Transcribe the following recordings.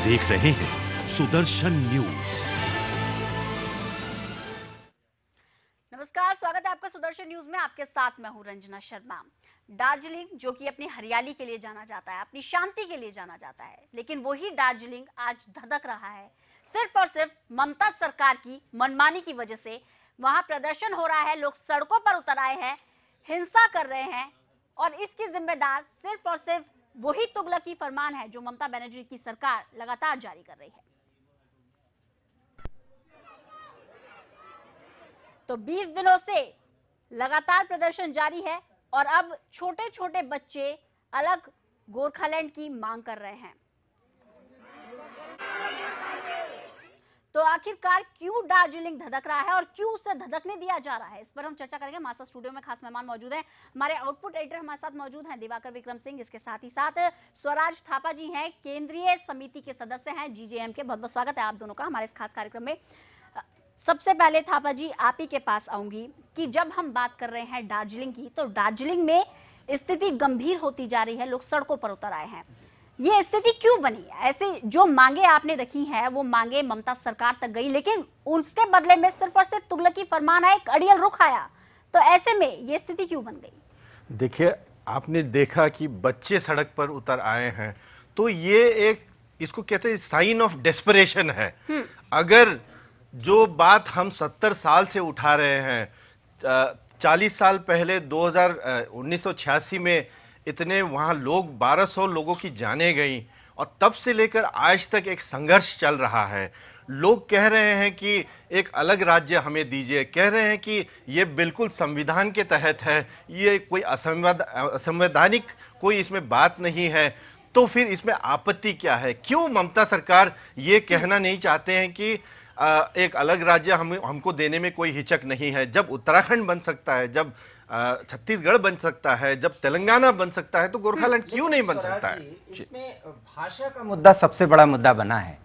देख रहे हैं सुदर्शन न्यूज। नमस्कार, स्वागत है आपका सुदर्शन न्यूज में। आपके साथ मैं हूं रंजना शर्मा। दार्जिलिंग जो कि अपनी हरियाली के लिए जाना जाता है, अपनी शांति के लिए जाना जाता है, लेकिन वही दार्जिलिंग आज धधक रहा है सिर्फ और सिर्फ ममता सरकार की मनमानी की वजह से। वहां प्रदर्शन हो रहा है, लोग सड़कों पर उतर आए हैं, हिंसा कर रहे हैं और इसकी जिम्मेदार सिर्फ और सिर्फ वही तुगलकी फरमान है जो ममता बनर्जी की सरकार लगातार जारी कर रही है। तो 20 दिनों से लगातार प्रदर्शन जारी है और अब छोटे छोटे बच्चे अलग गोरखालैंड की मांग कर रहे हैं। तो आखिरकार क्यों दार्जिलिंग धधक रहा है और क्यों उसे धधकने दिया जा रहा है, इस पर हम चर्चा करेंगे। हमारे साथ स्टूडियो में खास मेहमान मौजूद हैं, हमारे आउटपुट एडिटर हमारे साथ मौजूद हैं दिवाकर विक्रम सिंह। इसके साथ ही साथ स्वराज थापा जी हैं, केंद्रीय समिति के सदस्य हैं जीजेएम के। बहुत बहुत स्वागत है आप दोनों का हमारे इस खास कार्यक्रम में। सबसे पहले थापा जी आप ही के पास आऊंगी कि जब हम बात कर रहे हैं दार्जिलिंग की, तो दार्जिलिंग में स्थिति गंभीर होती जा रही है, लोग सड़कों पर उतर आए हैं। ये स्थिति क्यों बनी? ऐसी जो मांगे आपने रखी हैं वो मांगे ममता सरकार तक गई, लेकिन उसके बदले में सिर्फ और सिर्फ तुगलकी फरमान आया, एक अड़ियल रुख आया। तो ऐसे में ये स्थिति क्यों बन गई? देखिए, आपने देखा कि बच्चे सड़क पर उतर आए हैं, तो ये एक, इसको कहते हैं साइन ऑफ डेस्परेशन है। अगर जो बात हम 70 साल से उठा रहे हैं, 40 साल पहले 1986 में इतने वहाँ लोग 1200 लोगों की जानें गई और तब से लेकर आज तक एक संघर्ष चल रहा है। लोग कह रहे हैं कि एक अलग राज्य हमें दीजिए, कह रहे हैं कि ये बिल्कुल संविधान के तहत है, ये कोई असंवैधानिक कोई इसमें बात नहीं है। तो फिर इसमें आपत्ति क्या है? क्यों ममता सरकार ये कहना नहीं चाहते हैं कि एक अलग राज्य हमको देने में कोई हिचक नहीं है? जब उत्तराखंड बन सकता है, जब छत्तीसगढ़ बन सकता है, जब तेलंगाना बन सकता है, तो गोरखालैंड क्यों नहीं बन सकता है? इसमें भाषा का मुद्दा सबसे बड़ा मुद्दा बना है।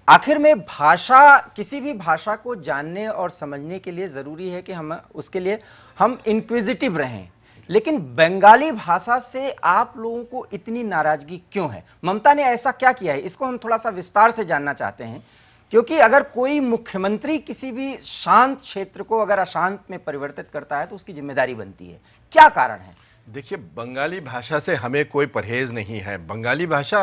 आखिर में भाषा, किसी भी भाषा को जानने और समझने के लिए जरूरी है कि हम इंक्विजिटिव रहें। लेकिन बंगाली भाषा से आप लोगों को इतनी नाराजगी क्यों है? ममता ने ऐसा क्या किया है? इसको हम थोड़ा सा विस्तार से जानना चाहते हैं, क्योंकि अगर कोई मुख्यमंत्री किसी भी शांत क्षेत्र को अगर अशांत में परिवर्तित करता है तो उसकी जिम्मेदारी बनती है। क्या कारण है? देखिए, बंगाली भाषा से हमें कोई परहेज नहीं है। बंगाली भाषा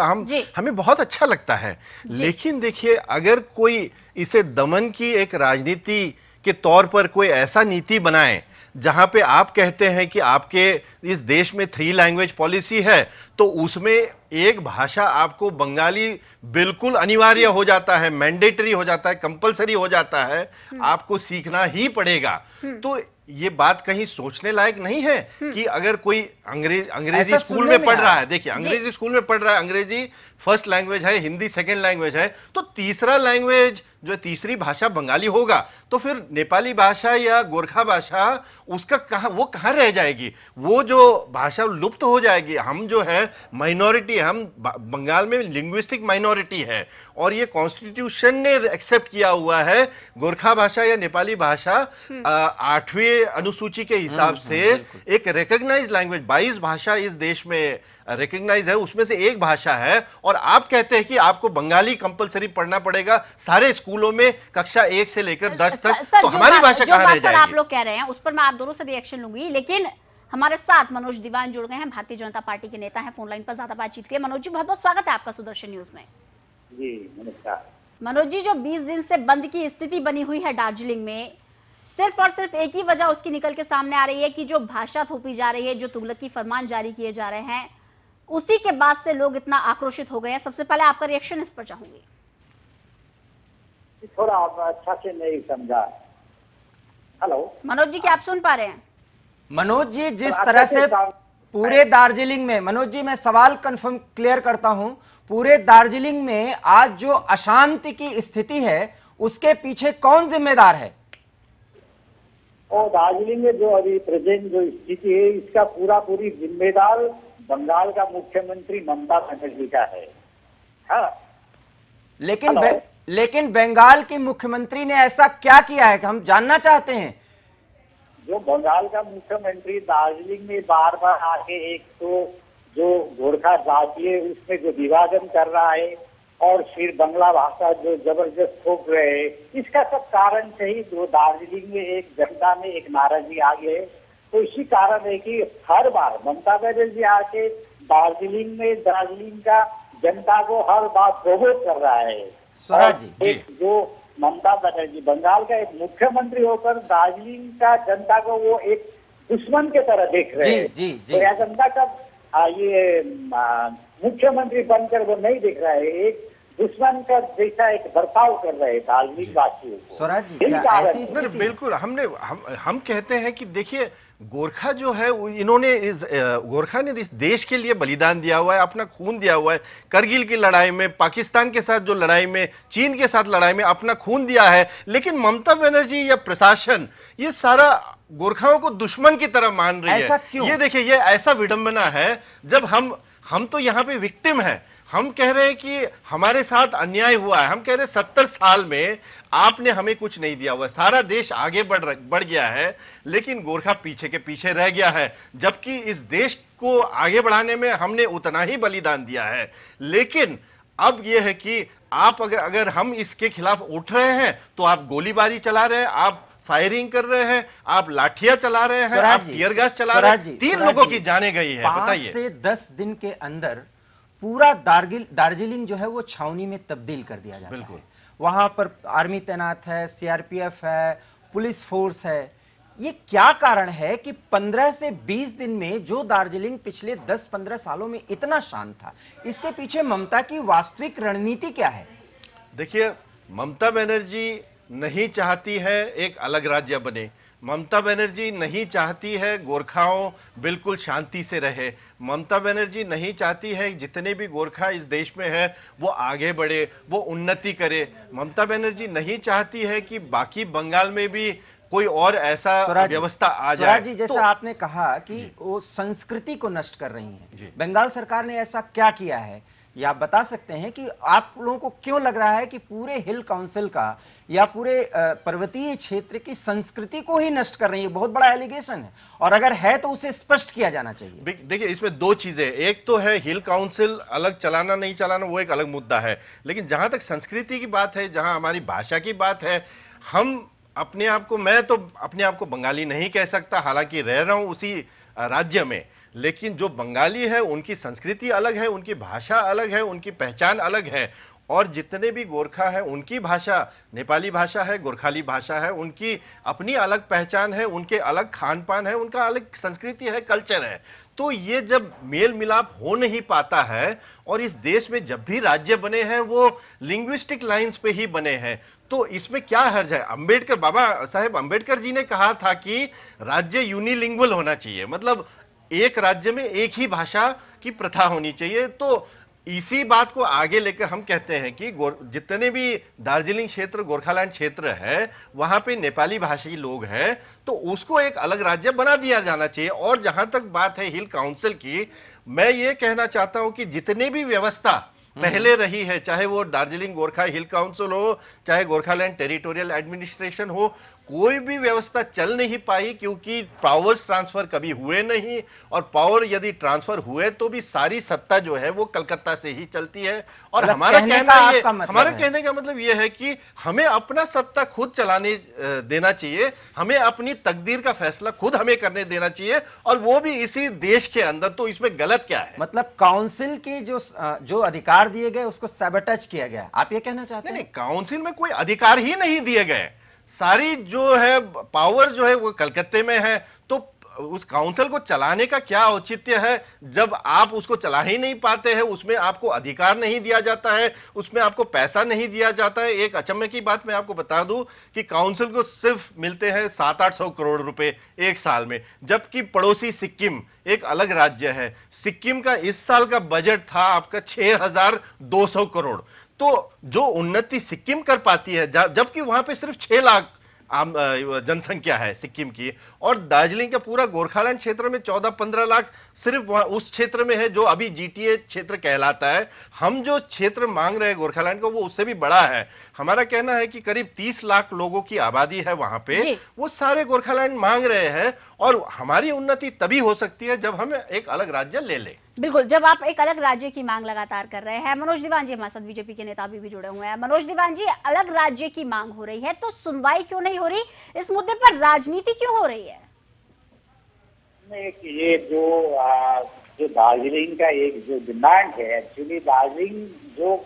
हमें बहुत अच्छा लगता है, लेकिन देखिए, अगर कोई इसे दमन की एक राजनीति के तौर पर कोई ऐसा नीति बनाए जहां पे आप कहते हैं कि आपके इस देश में 3 लैंग्वेज पॉलिसी है, तो उसमें एक भाषा आपको बंगाली बिल्कुल अनिवार्य हो जाता है, मैंडेटरी हो जाता है, कंपलसरी हो जाता है, आपको सीखना ही पड़ेगा। तो ये बात कहीं सोचने लायक नहीं है कि अगर कोई अंग्रेजी स्कूल में पढ़ रहा है, देखिए अंग्रेजी स्कूल में पढ़ रहा है, अंग्रेजी फर्स्ट लैंग्वेज है, हिंदी सेकंड लैंग्वेज है, तो तीसरा लैंग्वेज जो तीसरी भाषा बंगाली होगा, तो फिर नेपाली भाषा या गोरखा भाषा उसका कहाँ रह जाएगी? वो जो भाषा लुप्त हो जाएगी। हम जो है माइनॉरिटी, हम बंगाल में लिंग्विस्टिक माइनॉरिटी है और ये कॉन्स्टिट्यूशन ने एक्सेप्ट किया हुआ है गोरखा भाषा या नेपाली भाषा 8वीं अनुसूची के हिसाब से एक रिकॉग्नाइज्ड लैंग्वेज। 22 भाषा इस देश में रिकॉग्नाइज है, उसमें से एक भाषा है, और आप कहते हैं कि आपको बंगाली कंपलसरी पढ़ना पड़ेगा सारे स्कूलों में कक्षा 1 से लेकर 10 तक। तो हमारी भाषा कहाँ रह जाएगी? आप लोग कह रहे हैं उस पर मैं आप दोनों से रिएक्शन लूंगी, लेकिन हमारे साथ मनोज दीवान जुड़ गए हैं, भारतीय जनता पार्टी के नेता हैं, फोन लाइन पर ज्यादा बातचीत के लिए। मनोज जी, बहुत बहुत स्वागत है आपका सुदर्शन न्यूज में। जी नमस्कार। मनोज जी, जो 20 दिन से बंद की स्थिति बनी हुई है दार्जिलिंग में, सिर्फ और सिर्फ एक ही वजह उसकी निकल के सामने आ रही है कि जो भाषा थोपी जा रही है, जो तुगलकी फरमान जारी किए जा रहे हैं, उसी के बाद से लोग इतना आक्रोशित हो गए हैं। सबसे पहले आपका रिएक्शन इस पर चाहूंगी। थोड़ा आप अच्छा से नहीं समझा। हेलो मनोज जी, क्या आप सुन पा रहे हैं? मनोज जी, जिस तरह से पूरे दार्जिलिंग में, मनोज जी मैं सवाल कंफर्म क्लियर करता हूं, पूरे दार्जिलिंग में आज जो अशांति की स्थिति है उसके पीछे कौन जिम्मेदार है? और दार्जिलिंग में जो अभी प्रेजेंट जो स्थिति है, इसका पूरी जिम्मेदार बंगाल का मुख्यमंत्री ममता बनर्जी का है। हाँ, लेकिन बंगाल के मुख्यमंत्री ने ऐसा क्या किया है कि हम जानना चाहते हैं। जो बंगाल का मुख्यमंत्री दार्जिलिंग में बार आके एक तो जो गोरखा जाति है उसमें जो विभाजन कर रहा है, और फिर बंगला भाषा जो जबरदस्त थोप रहे हैं, इसका सब कारण से ही जो दार्जिलिंग में एक जनता में एक नाराजगी आ गई है। तो इसी कारण है कि हर बार ममता बनर्जी आके दार्जिलिंग का जनता को हर बार प्रबोध कर रहा है। स्वराज जी, एक जो ममता बनर्जी बंगाल का एक मुख्यमंत्री होकर दार्जिलिंग का जनता को वो एक दुश्मन के तरह देख रहे हैं। तो यह जनता का ये मुख्यमंत्री बनकर वो नहीं देख रहा है, एक दुश्मन का जैसा एक बर्ताव कर रहे हैं दार्जिलिंग वासियों को। स्वराज जी, क्या ऐसी स्थिति? बिल्कुल, हम कहते हैं कि देखिए गोरखा जो है गोरखा ने इस देश के लिए बलिदान दिया हुआ है, अपना खून दिया हुआ है। करगिल की लड़ाई में, पाकिस्तान के साथ जो लड़ाई में, चीन के साथ लड़ाई में अपना खून दिया है। लेकिन ममता बनर्जी या प्रशासन ये सारा गोरखाओं को दुश्मन की तरह मान रही है। ऐसा क्यों? ये देखिए, ये ऐसा विडंबना है जब हम तो यहाँ पे विक्टिम हैं। हम कह रहे हैं कि हमारे साथ अन्याय हुआ है। हम कह रहे हैं 70 साल में आपने हमें कुछ नहीं दिया हुआ, सारा देश आगे बढ़ गया है, लेकिन गोरखा पीछे के पीछे रह गया है। जबकि इस देश को आगे बढ़ाने में हमने उतना ही बलिदान दिया है। लेकिन अब यह है कि आप अगर हम इसके खिलाफ उठ रहे हैं तो आप गोलीबारी चला रहे हैं, आप फायरिंग कर रहे हैं, आप लाठियां चला रहे हैं, आप टीयर गैस चला रहे हैं। 3 लोगों की जाने गई है। 5 से 10 दिन के अंदर पूरा दार्जिलिंग जो है वो छावनी में तब्दील कर दिया जाता है। वहां पर आर्मी तैनात है, सीआरपीएफ है, पुलिस फोर्स है। ये क्या कारण है कि 15 से 20 दिन में जो दार्जिलिंग पिछले 10-15 सालों में इतना शांत था, इसके पीछे ममता की वास्तविक रणनीति क्या है? देखिए, ममता बनर्जी नहीं चाहती है एक अलग राज्य बने। ममता बनर्जी नहीं चाहती है गोरखाओं बिल्कुल शांति से रहे। ममता बनर्जी नहीं चाहती है जितने भी गोरखा इस देश में है वो आगे बढ़े, वो उन्नति करे। ममता बनर्जी नहीं चाहती है कि बाकी बंगाल में भी कोई और ऐसा व्यवस्था आ जाए। जी, जैसा आपने कहा कि वो संस्कृति को नष्ट कर रही है, बंगाल सरकार ने ऐसा क्या किया है? या आप बता सकते हैं कि आप लोगों को क्यों लग रहा है कि पूरे हिल काउंसिल का या पूरे पर्वतीय क्षेत्र की संस्कृति को ही नष्ट कर रही है? बहुत बड़ा एलिगेशन है, और अगर है तो उसे स्पष्ट किया जाना चाहिए। देखिए, इसमें 2 चीजें, एक तो है हिल काउंसिल अलग चलाना नहीं चलाना, वो एक अलग मुद्दा है। लेकिन जहां तक संस्कृति की बात है, जहां हमारी भाषा की बात है, मैं तो अपने आप को बंगाली नहीं कह सकता, हालांकि रह रहा हूं उसी राज्य में। लेकिन जो बंगाली है उनकी संस्कृति अलग है, उनकी भाषा अलग है, उनकी पहचान अलग है। और जितने भी गोरखा है उनकी भाषा नेपाली भाषा है, गोरखाली भाषा है, उनकी अपनी अलग पहचान है, उनके अलग खान पान है, उनका अलग संस्कृति है, कल्चर है। तो ये जब मेल मिलाप हो नहीं पाता है, और इस देश में जब भी राज्य बने हैं वो लिंग्विस्टिक लाइंस पे ही बने हैं, तो इसमें क्या हर्ज है? बाबा साहेब अम्बेडकर जी ने कहा था कि राज्य यूनिलिंगुअल होना चाहिए, मतलब एक राज्य में एक ही भाषा की प्रथा होनी चाहिए। तो इसी बात को आगे लेकर हम कहते हैं कि जितने भी दार्जिलिंग क्षेत्र, गोरखालैंड क्षेत्र है, वहां पे नेपाली भाषी लोग हैं, तो उसको एक अलग राज्य बना दिया जाना चाहिए। और जहां तक बात है हिल काउंसिल की, मैं ये कहना चाहता हूं कि जितने भी व्यवस्था पहले रही है, चाहे वो दार्जिलिंग गोरखा हिल काउंसिल हो, चाहे गोरखालैंड टेरिटोरियल एडमिनिस्ट्रेशन हो, कोई भी व्यवस्था चल नहीं पाई, क्योंकि पावर्स ट्रांसफर कभी हुए नहीं। और पावर यदि ट्रांसफर हुए तो भी सारी सत्ता जो है वो कलकत्ता से ही चलती है। और हमारा कहने का मतलब ये है कि हमें अपना सत्ता खुद चलाने देना चाहिए, हमें अपनी तकदीर का फैसला खुद हमें करने देना चाहिए, और वो भी इसी देश के अंदर। तो इसमें गलत क्या है? मतलब काउंसिल के जो अधिकार दिए गए उसको सैबोटेज किया गया, आप ये कहना चाहते हैं? नहीं, काउंसिल में कोई अधिकार ही नहीं दिए गए। सारी जो है पावर जो है वो कलकत्ते में है। तो उस काउंसिल को चलाने का क्या औचित्य है जब आप उसको चला ही नहीं पाते हैं? उसमें आपको अधिकार नहीं दिया जाता है, उसमें आपको पैसा नहीं दिया जाता है। एक अचंभे की बात मैं आपको बता दूं कि काउंसिल को सिर्फ मिलते हैं 700-800 करोड़ रुपए एक साल में, जबकि पड़ोसी सिक्किम एक अलग राज्य है, सिक्किम का इस साल का बजट था आपका 6200 करोड़। तो जो उन्नति सिक्किम कर पाती है, जबकि वहां पे सिर्फ 6 लाख जनसंख्या है सिक्किम की, और दार्जिलिंग का पूरा गोरखालैंड क्षेत्र में 14-15 लाख सिर्फ वहां उस क्षेत्र में है जो अभी जीटीए क्षेत्र कहलाता है। हम जो क्षेत्र मांग रहे हैं गोरखालैंड को वो उससे भी बड़ा है। हमारा कहना है कि करीब 30 लाख लोगों की आबादी है वहां पे, वो सारे गोरखालैंड मांग रहे हैं। और हमारी उन्नति तभी हो सकती है जब हम एक अलग राज्य ले लें। बिल्कुल, जब आप एक अलग राज्य की मांग लगातार कर रहे हैं, मनोज दीवान जी हमारे साथ बीजेपी के नेता भी जुड़े हुए हैं। मनोज दीवान जी, अलग राज्य की मांग हो रही है तो सुनवाई क्यों नहीं हो रही? इस मुद्दे पर राजनीति क्यों हो रही है? ये जो दार्जिलिंग का एक जो डिमांड है, एक्चुअली दार्जिलिंग जो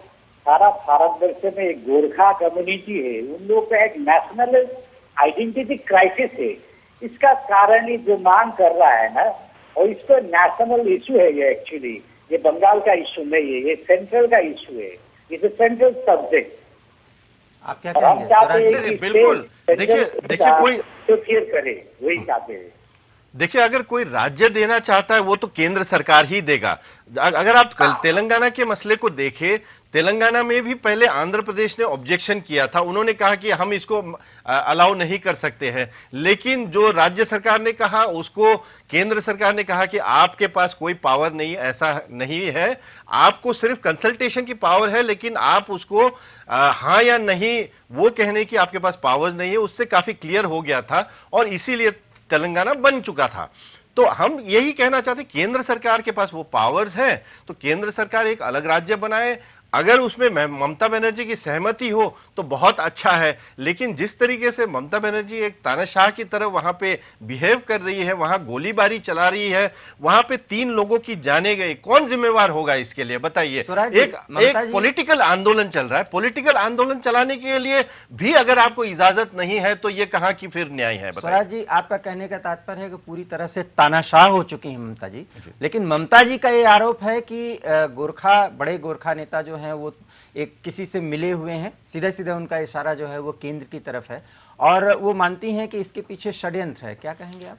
सारा भारतवर्ष में एक गोरखा कम्युनिटी है, उन लोगों का एक नेशनल आइडेंटिटी क्राइसिस है। इसका कारण ही जो मांग कर रहा है ना, और इसको नेशनल इशू है ये। एक्चुअली ये बंगाल का इशू नहीं है, ये सेंट्रल का इशू है, इट्स अ सेंट्रल सब्जेक्ट। आप क्या कहेंगे? बिल्कुल, देखिए कोई तो क्लियर करे, वही चाहते हैं। देखिए, अगर कोई राज्य देना चाहता है वो तो केंद्र सरकार ही देगा। अगर आप तेलंगाना के मसले को देखें, तेलंगाना में भी पहले आंध्र प्रदेश ने ऑब्जेक्शन किया था, उन्होंने कहा कि हम इसको अलाउ नहीं कर सकते हैं, लेकिन जो राज्य सरकार ने कहा उसको केंद्र सरकार ने कहा कि आपके पास कोई पावर नहीं, ऐसा नहीं है, आपको सिर्फ कंसल्टेशन की पावर है, लेकिन आप उसको हाँ या नहीं वो कहने की आपके पास पावर्स नहीं है। उससे काफी क्लियर हो गया था और इसीलिए तेलंगाना बन चुका था। तो हम यही कहना चाहते, केंद्र सरकार के पास वो पावर्स हैं तो केंद्र सरकार एक अलग राज्य बनाए। अगर उसमें ममता बनर्जी की सहमति हो तो बहुत अच्छा है, लेकिन जिस तरीके से ममता बनर्जी एक तानाशाह की तरह वहां पे बिहेव कर रही है, वहां गोलीबारी चला रही है, वहां पे 3 लोगों की जाने गई, कौन जिम्मेवार होगा इसके लिए बताइए? एक पॉलिटिकल आंदोलन चल रहा है, पॉलिटिकल आंदोलन चलाने के लिए भी अगर आपको इजाजत नहीं है तो ये कहां की फिर न्याय है? स्वराज जी, आपका कहने का तात्पर्य है कि पूरी तरह से तानाशाह हो चुकी है ममता जी, लेकिन ममता जी का ये आरोप है कि बड़े गोरखा नेता जो हैं वो एक किसी से मिले हुए हैं, सीधे सीधे उनका इशारा जो है वो केंद्र की तरफ है और वो मानती हैं कि इसके पीछे षड्यंत्र है। क्या कहेंगे आप?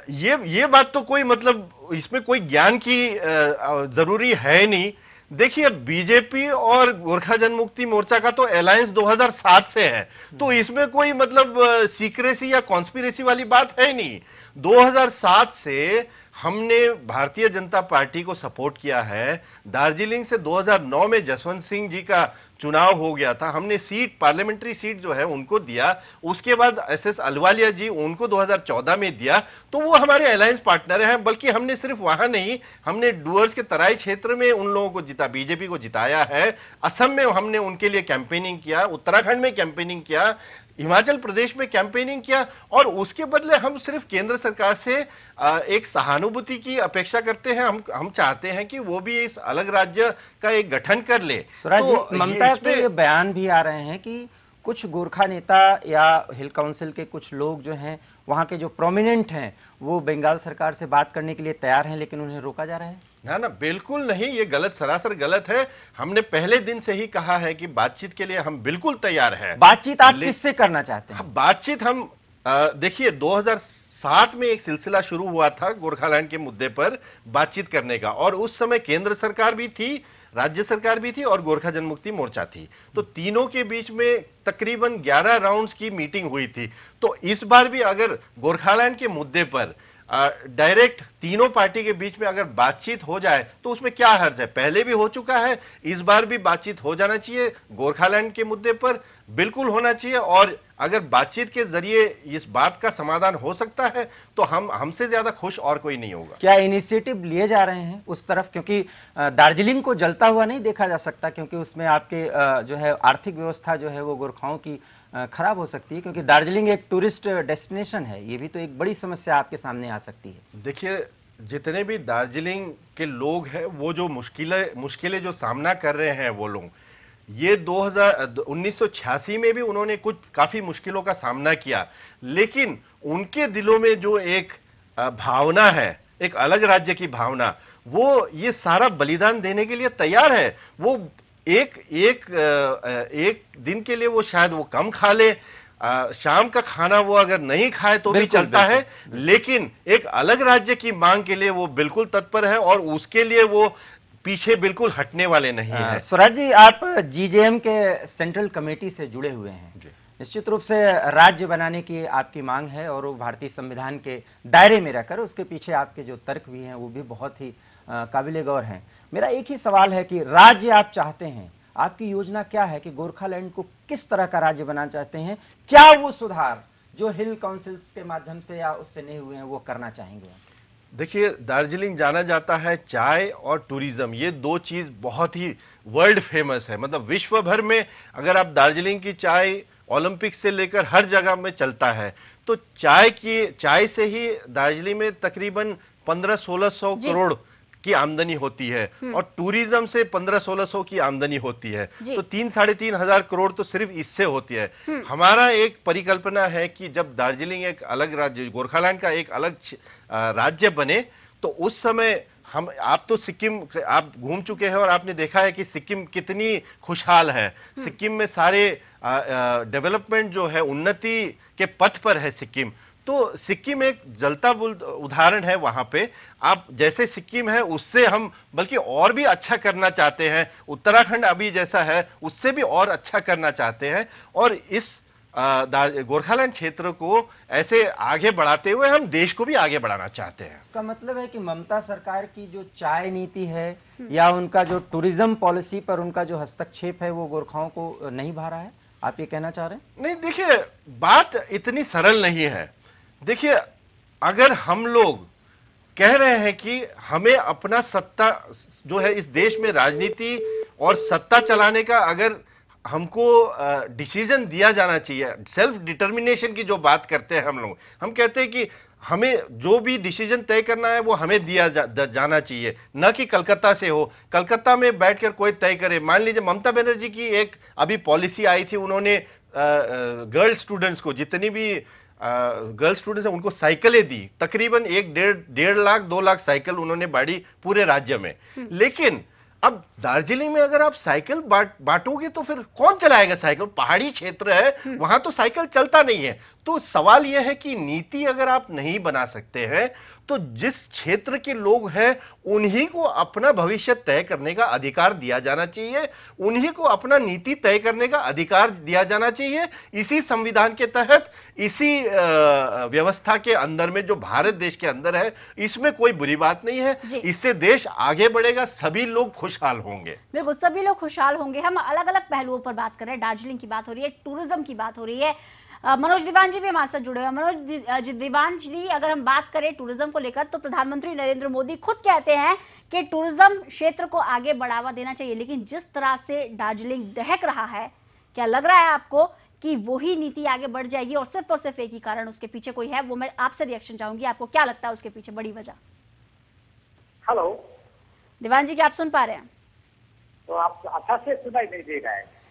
ये बात तो कोई मतलब इसमें कोई ज्ञान की जरूरी है नहीं। देखिए, बीजेपी और गोरखा जनमुक्ति मोर्चा का तो अलायंस 2007 से है, तो इसमें कोई मतलब सीक्रेसी या कॉन्स्पिरेसी वाली बात है नहीं। 2007 से हमने भारतीय जनता पार्टी को सपोर्ट किया है। दार्जिलिंग से 2009 में जसवंत सिंह जी का चुनाव हो गया था, हमने सीट, पार्लियामेंट्री सीट जो है उनको दिया। उसके बाद एसएस अहलुवालिया जी, उनको 2014 में दिया, तो वो हमारे अलायंस पार्टनर हैं। बल्कि हमने सिर्फ वहां नहीं, हमने डुअर्स के तराई क्षेत्र में उन लोगों को जिता, बीजेपी को जिताया है। असम में हमने उनके लिए कैंपेनिंग किया, उत्तराखंड में कैंपेनिंग किया, हिमाचल प्रदेश में कैंपेनिंग किया, और उसके बदले हम सिर्फ केंद्र सरकार से एक सहानुभूति की अपेक्षा करते हैं। हम चाहते हैं कि वो भी इस अलग राज्य का एक गठन कर ले। तो ममता के ये बयान भी आ रहे हैं कि कुछ गोरखा नेता या हिल काउंसिल के कुछ लोग जो हैं, वहां के जो प्रोमिनेंट हैं, वो बंगाल सरकार से बात करने के लिए तैयार हैं, लेकिन उन्हें रोका जा रहा है। ना, बिल्कुल नहीं, ये गलत, सरासर गलत है। हमने पहले दिन से ही कहा है कि बातचीत के लिए हम बिल्कुल तैयार हैं। बातचीत आप किससे करना चाहते हैं? बातचीत हम देखिए, 2007 में एक सिलसिला शुरू हुआ था गोरखालैंड के मुद्दे पर बातचीत करने का, और उस समय केंद्र सरकार भी थी, राज्य सरकार भी थी और गोरखा जनमुक्ति मोर्चा थी। तो तीनों के बीच में तकरीबन 11 राउंड्स की मीटिंग हुई थी। तो इस बार भी अगर गोरखालैंड के मुद्दे पर डायरेक्ट तीनों पार्टी के बीच में अगर बातचीत हो जाए तो उसमें क्या हर्ज है? पहले भी हो चुका है, इस बार भी बातचीत हो जाना चाहिए। गोरखालैंड के मुद्दे पर बिल्कुल होना चाहिए, और अगर बातचीत के जरिए इस बात का समाधान हो सकता है तो हमसे ज्यादा खुश और कोई नहीं होगा। क्या इनिशिएटिव लिए जा रहे हैं उस तरफ? क्योंकि दार्जिलिंग को जलता हुआ नहीं देखा जा सकता, क्योंकि उसमें आपके जो है आर्थिक व्यवस्था जो है वो गोरखाओं की खराब हो सकती है, क्योंकि दार्जिलिंग एक टूरिस्ट डेस्टिनेशन है। ये भी तो एक बड़ी समस्या आपके सामने आ सकती है। देखिए, जितने भी दार्जिलिंग के लोग हैं, वो जो मुश्किलें जो सामना कर रहे हैं, वो लोग ये 1986 में भी उन्होंने कुछ काफी मुश्किलों का सामना किया, लेकिन उनके दिलों में जो एक भावना है, एक अलग राज्य की भावना, वो ये सारा बलिदान देने के लिए तैयार है। वो एक दिन के लिए वो शायद वो कम खा ले, शाम का खाना वो अगर नहीं खाए तो भी चलता है, लेकिन एक अलग राज्य की मांग के लिए वो बिल्कुल तत्पर है और उसके लिए वो पीछे बिल्कुल हटने वाले नहीं है। स्वराज जी, आप जीजेएम के सेंट्रल कमेटी से जुड़े हुए हैं, निश्चित रूप से राज्य बनाने की आपकी मांग है और वो भारतीय संविधान के दायरे में रहकर, उसके पीछे आपके जो तर्क भी हैं वो भी बहुत ही काबिले गौर हैं। मेरा एक ही सवाल है कि राज्य आप चाहते हैं, आपकी योजना क्या है कि गोरखालैंड को किस तरह का राज्य बनाना चाहते हैं? क्या वो सुधार जो हिल काउंसिल्स के माध्यम से या उससे नहीं हुए हैं वो करना चाहेंगे? देखिए, दार्जिलिंग जाना जाता है चाय और टूरिज्म, ये दो चीज़ बहुत ही वर्ल्ड फेमस है। मतलब विश्व भर में अगर आप दार्जिलिंग की चाय ओलंपिक से लेकर हर जगह में चलता है, तो चाय से ही दार्जिलिंग में तकरीबन 1500-1600 करोड़ की आमदनी होती है और टूरिज्म से 1500-1600 की आमदनी होती है। तो 3-3.5 हजार करोड़ तो सिर्फ इससे होती है। हमारा एक परिकल्पना है कि जब दार्जिलिंग एक अलग राज्य, गोरखालैंड का एक अलग राज्य बने, तो उस समय आप तो सिक्किम आप घूम चुके हैं और आपने देखा है कि सिक्किम कितनी खुशहाल है। सिक्किम में सारे डेवलपमेंट जो है, उन्नति के पथ पर है सिक्किम। तो सिक्किम एक जलता उदाहरण है। वहां पे आप जैसे सिक्किम है उससे हम बल्कि और भी अच्छा करना चाहते हैं। उत्तराखंड अभी जैसा है उससे भी और अच्छा करना चाहते हैं और इस गोरखालैंड क्षेत्र को ऐसे आगे बढ़ाते हुए हम देश को भी आगे बढ़ाना चाहते हैं। इसका मतलब है कि ममता सरकार की जो चाय नीति है या उनका जो टूरिज्म पॉलिसी पर उनका जो हस्तक्षेप है वो गोरखाओं को नहीं भा रहा है, आप ये कहना चाह रहे हैं? नहीं, देखिए, बात इतनी सरल नहीं है। देखिए, अगर हम लोग कह रहे हैं कि हमें अपना सत्ता जो है इस देश में राजनीति और सत्ता चलाने का अगर हमको डिसीजन दिया जाना चाहिए, सेल्फ डिटर्मिनेशन की जो बात करते हैं हम लोग, हम कहते हैं कि हमें जो भी डिसीजन तय करना है वो हमें दिया जाना चाहिए, न कि कलकत्ता से हो। कलकत्ता में बैठकर कोई तय करे। मान लीजिए ममता बनर्जी की एक अभी पॉलिसी आई थी, उन्होंने गर्ल स्टूडेंट्स को, जितनी भी गर्ल स्टूडेंट्स हैं उनको साइकिलें दी, तकरीबन 1.5 लाख 2 लाख साइकिल उन्होंने बांटी पूरे राज्य में। लेकिन अब दार्जिलिंग में अगर आप साइकिल बांटोगे तो फिर कौन चलाएगा साइकिल? पहाड़ी क्षेत्र है, वहां तो साइकिल चलता नहीं है। तो सवाल यह है कि नीति अगर आप नहीं बना सकते हैं तो जिस क्षेत्र के लोग हैं उन्हीं को अपना भविष्य तय करने का अधिकार दिया जाना चाहिए, उन्हीं को अपना नीति तय करने का अधिकार दिया जाना चाहिए। इसी संविधान के तहत, इसी व्यवस्था के अंदर में जो भारत देश के अंदर है, इसमें कोई बुरी बात नहीं है। इससे देश आगे बढ़ेगा, सभी लोग खुशहाल होंगे। बिल्कुल, सभी लोग खुशहाल होंगे। हम अलग अलग पहलुओं पर बात कर रहे हैं। दार्जिलिंग की बात हो रही है, टूरिज्म की बात हो रही है। मनोज दीवान जी भी हमारे साथ जुड़े हुए हैं। मनोज दीवान जी, अगर हम बात करें टूरिज्म को लेकर, तो प्रधानमंत्री नरेंद्र मोदी खुद कहते हैं कि टूरिज्म क्षेत्र को आगे बढ़ावा देना चाहिए, लेकिन जिस तरह से दार्जिलिंग दहक रहा है, क्या लग रहा है आपको कि वही नीति आगे बढ़ जाएगी और सिर्फ एक ही कारण उसके पीछे कोई है? वो मैं आपसे रिएक्शन चाहूंगी, आपको क्या लगता है उसके पीछे बड़ी वजह? हेलो दीवान जी, क्या आप सुन पा रहे हैं? तो आप अच्छा से सुनाई नहीं दे रहा है।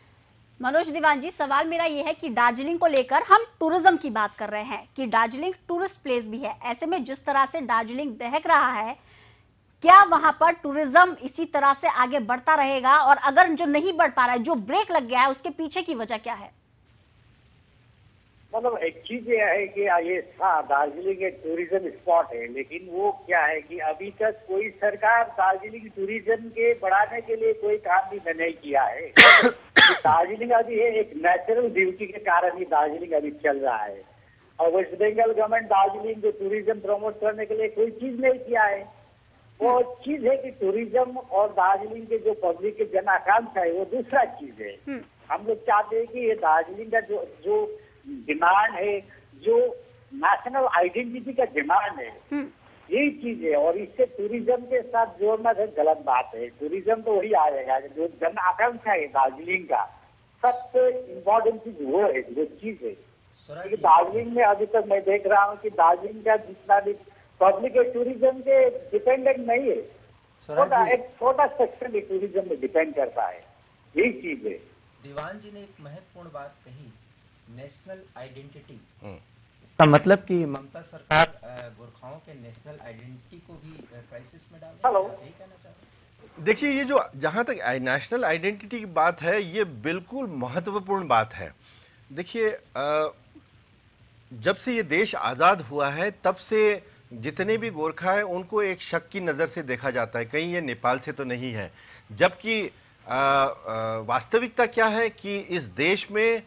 मनोज दीवान जी, सवाल मेरा यह है कि दार्जिलिंग को लेकर हम टूरिज्म की बात कर रहे हैं कि दार्जिलिंग टूरिस्ट प्लेस भी है। ऐसे में जिस तरह से दार्जिलिंग दहक रहा है, क्या वहां पर टूरिज्म इसी तरह से आगे बढ़ता रहेगा? और अगर जो नहीं बढ़ पा रहा है, जो ब्रेक लग गया है, उसके पीछे की वजह क्या है? मतलब एक चीज ये है कि ये दार्जिलिंग एक टूरिज्म स्पॉट है, लेकिन वो क्या है कि अभी तक कोई सरकार दार्जिलिंग टूरिज्म के बढ़ाने के लिए कोई काम भी नहीं किया है। दार्जिलिंग अभी है एक नेचुरल ब्यूटी के कारण ही दार्जिलिंग अभी चल रहा है। और वेस्ट बंगाल गवर्नमेंट दार्जिलिंग को टूरिज्म प्रमोट करने के लिए कोई चीज नहीं किया है। वो चीज है कि टूरिज्म और दार्जिलिंग के जो पब्लिक के जन आकांक्षा है वो दूसरा चीज है। हम लोग चाहते हैं कि ये दार्जिलिंग का जो डिमांड है, जो नेशनल आइडेंटिटी का डिमांड है, यही चीज है। और इससे टूरिज्म के साथ जोड़ना तो गलत बात है। टूरिज्म तो वही आएगा जो जन आकांक्षा है दार्जिलिंग का, सबसे इम्पोर्टेंट चीज वो है, जो चीज है। क्योंकि दार्जिलिंग में अभी तक मैं देख रहा हूँ कि दार्जिलिंग का जितना भी पब्लिक है टूरिज्म के डिपेंडेंट नहीं है। एक छोटा सेक्शन टूरिज्म में डिपेंड करता है, यही चीज है। दीवान जी ने एक महत्वपूर्ण बात कही, नेशनल आइडेंटिटी। इसका मतलब कि ममता सरकार गोरखाओं के नेशनल आइडेंटिटी को भी क्राइसिस में डाल रही है, यही कहना चाहते हैं? देखिए, ये जो जहाँ तक नेशनल आइडेंटिटी की बात है, ये बिल्कुल महत्वपूर्ण बात है। देखिए, जब से ये देश आज़ाद हुआ है तब से जितने भी गोरखा हैं उनको एक शक की नज़र से देखा जाता है, कहीं ये नेपाल से तो नहीं है। जबकि वास्तविकता क्या है कि इस देश में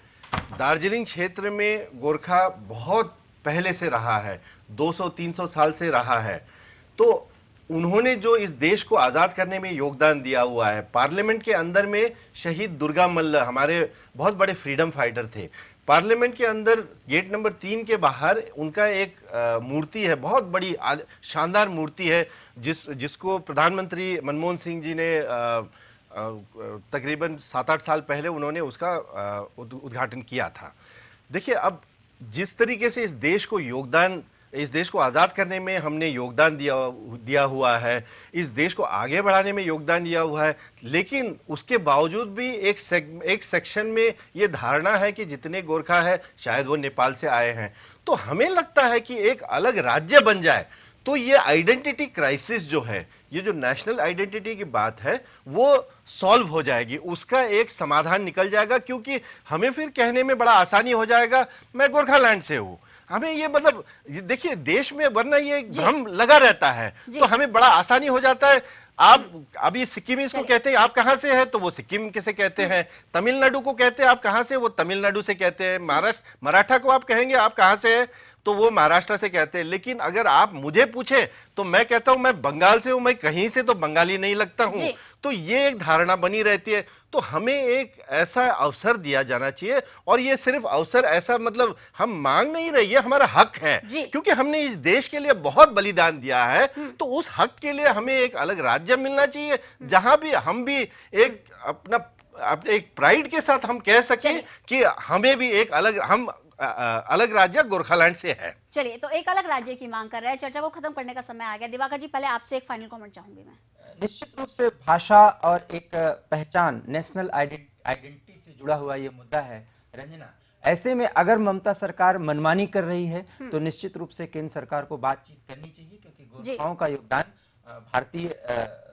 दार्जिलिंग क्षेत्र में गोरखा बहुत पहले से रहा है, 200-300 साल से रहा है। तो उन्होंने जो इस देश को आज़ाद करने में योगदान दिया हुआ है, पार्लियामेंट के अंदर में शहीद दुर्गा मल्ल हमारे बहुत बड़े फ्रीडम फाइटर थे। पार्लियामेंट के अंदर गेट नंबर 3 के बाहर उनका एक मूर्ति है, बहुत बड़ी शानदार मूर्ति है, जिसको प्रधानमंत्री मनमोहन सिंह जी ने तकरीबन 7-8 साल पहले उन्होंने उसका उद्घाटन किया था। देखिए, अब जिस तरीके से इस देश को आज़ाद करने में हमने योगदान दिया हुआ है, इस देश को आगे बढ़ाने में योगदान दिया हुआ है, लेकिन उसके बावजूद भी एक सेक्शन में ये धारणा है कि जितने गोरखा है शायद वो नेपाल से आए हैं। तो हमें लगता है कि एक अलग राज्य बन जाए तो ये आइडेंटिटी क्राइसिस जो है, ये जो नेशनल आइडेंटिटी की बात है, वो सॉल्व हो जाएगी, उसका एक समाधान निकल जाएगा, क्योंकि हमें फिर कहने में बड़ा आसानी हो जाएगा मैं गोरखालैंड से हूँ। हमें ये मतलब देखिए, देश में वरना ये भ्रम लगा रहता है, तो हमें बड़ा आसानी हो जाता है। आप अभी सिक्किमीज को कहते हैं आप कहाँ से हैं, तो वो सिक्किम कैसे कहते हैं। तमिलनाडु को कहते हैं आप कहाँ से, वो तमिलनाडु से कहते हैं। मराठा को आप कहेंगे आप कहाँ से हैं, तो वो महाराष्ट्र से कहते हैं। लेकिन अगर आप मुझे पूछे तो मैं कहता हूं मैं बंगाल से हूं, मैं कहीं से तो बंगाली नहीं लगता हूं। तो ये एक धारणा बनी रहती है। तो हमें एक ऐसा अवसर दिया जाना चाहिए, और ये सिर्फ अवसर ऐसा मतलब हम मांग नहीं रहे, ये हमारा हक है, क्योंकि हमने इस देश के लिए बहुत बलिदान दिया है। तो उस हक के लिए हमें एक अलग राज्य मिलना चाहिए, जहां भी हम भी एक अपना एक प्राइड के साथ हम कह सकें कि हमें भी एक अलग राज्य गोरखालैंड से है। चलिए, तो एक अलग राज्य की मांग कर रहे हैं। चर्चा को खत्म करने का समय आ गया। दिवाकर जी, पहले आपसे एक फाइनल कमेंट चाहूंगी मैं। निश्चित रूप से भाषा और एक पहचान, नेशनल आइडेंटिटी से जुड़ा हुआ ये मुद्दा है रंजना। ऐसे में अगर ममता सरकार मनमानी कर रही है तो निश्चित रूप से केंद्र सरकार को बातचीत करनी चाहिए, क्योंकि गोरखाओं का योगदान भारतीय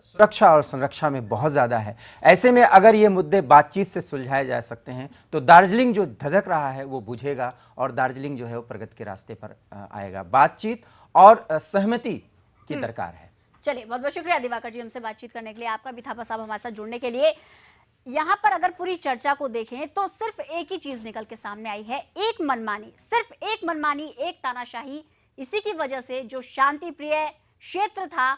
सुरक्षा और संरक्षा में बहुत ज्यादा है। ऐसे में अगर ये मुद्दे बातचीत से सुलझाए जा सकते हैं तो दार्जिलिंग जो धधक रहा है वो बुझेगा, और दार्जिलिंग जो है वो प्रगति के रास्ते पर आएगा। बातचीत और सहमति की दरकार है। चलिए, बहुत बहुत शुक्रिया दिवाकर जी हमसे बातचीत करने के लिए, आपका भी थापा साहब हमारे साथ जुड़ने के लिए। यहाँ पर अगर पूरी चर्चा को देखें तो सिर्फ एक ही चीज निकल के सामने आई है, एक मनमानी, सिर्फ एक मनमानी, एक तानाशाही। इसी की वजह से जो शांति प्रिय क्षेत्र था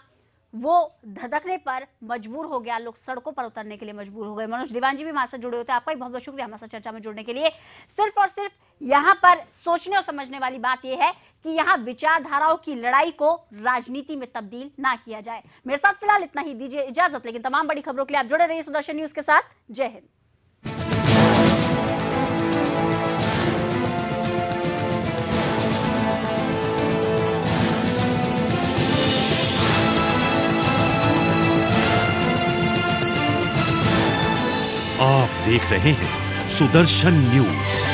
वो धधकने पर मजबूर हो गया, लोग सड़कों पर उतरने के लिए मजबूर हो गए। मनोज दीवान जी भी हमारे साथ जुड़े होते हैं, आपका भी बहुत बहुत शुक्रिया हमारे साथ चर्चा में जुड़ने के लिए। सिर्फ और सिर्फ यहाँ पर सोचने और समझने वाली बात यह है कि यहाँ विचारधाराओं की लड़ाई को राजनीति में तब्दील ना किया जाए। मेरे साथ फिलहाल इतना ही, दीजिए इजाजत, लेकिन तमाम बड़ी खबरों के लिए आप जुड़े रहिए सुदर्शन न्यूज के साथ। जय हिंद। आप देख रहे हैं सुदर्शन न्यूज।